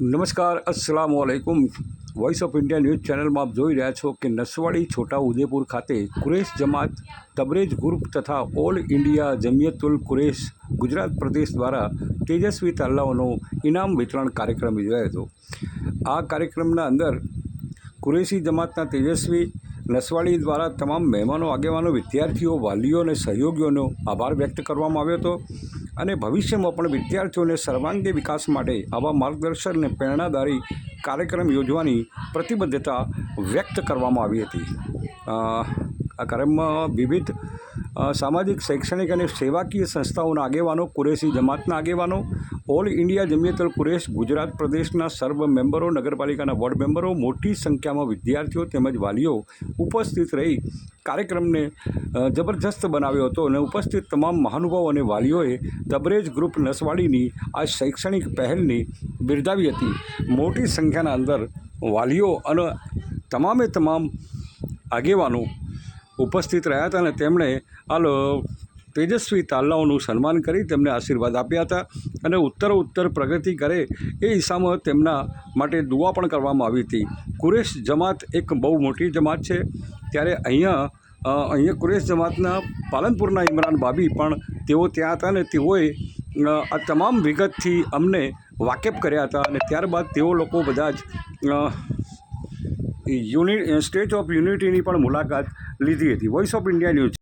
નમસ્કાર, અસ્સલામ વાલેકુમ। Voice of India news ચેનલમાં આપ જોઈ રહ્યા છો કે નસવાડી છોટા ઉદેપુર ખાતે કુરેશ જમાત તબરેજ ગ્રુપ તથા ઓલ ઇન્ડિયા જમિયતુલ કુરેશ ગુજરાત પ્રદેશ દ્વારા તેજસ્વી તાલાઓનો ઇનામ વિતરણ કાર્યક્રમ યોજાયો હતો। આ કાર્યક્રમના અંદર કુરેશી જમાતના તેજસ્વી નસવાડી દ્વારા તમામ મહેમાનો, આગેવાનો, વિદ્યાર્થીઓ, વાલીઓ અને સહયોગીઓનો આભાર વ્યક્ત કરવામાં આવ્યો હતો અને ભવિષ્યમાં પણ વિદ્યાર્થીઓને સર્વાંગી વિકાસ માટે આવા માર્ગદર્શન અને પ્રેરણાદાયી કાર્યક્રમ યોજવાની પ્રતિબદ્ધતા વ્યક્ત કરવામાં આવી હતી। આ કાર્યક્રમમાં વિવિધ સામાજિક, શૈક્ષણિક અને સેવાકીય સંસ્થાઓના આગેવાનો, કુરેશી જમાતના આગેવાનો, ઓલ ઇન્ડિયા જમિયતુલ કુરેશ ગુજરાત પ્રદેશના સર્વ મેમ્બરો, નગરપાલિકાના વોર્ડ મેમ્બરો, મોટી સંખ્યામાં વિદ્યાર્થીઓ તેમજ વાલીઓ ઉપસ્થિત રહી કાર્યક્રમને જબરજસ્ત બનાવ્યો હતો અને ઉપસ્થિત તમામ મહાનુભાવો અને વાલીઓએ તબરેજ ગ્રુપ નસવાડીની આ શૈક્ષણિક પહેલની બિરદાવી હતી। મોટી સંખ્યાના અંદર વાલીઓ અને તમામ આગેવાનો ઉપસ્થિત રહ્યા હતા અને તેમણે આ તેજસ્વી તાલાઓનું સન્માન કરી તેમને આશીર્વાદ આપ્યા હતા અને ઉત્તર પ્રગતિ કરે એ હિસાબમાં તેમના માટે દુઆ પણ કરવામાં આવી હતી। કુરેશ જમાત એક બહુ મોટી જમાત છે, ત્યારે અહીંયા કુરેશ જમાતના પાલનપુરના ઇમરાન બાબી પણ તેઓ ત્યાં હતા અને તેઓએ આ તમામ વિગતથી અમને વાકેફ કર્યા હતા અને ત્યારબાદ તેઓ લોકો બધા જ સ્ટેચ્યુ ઓફ યુનિટીની પણ મુલાકાત લીધી હતી। Voice of India news.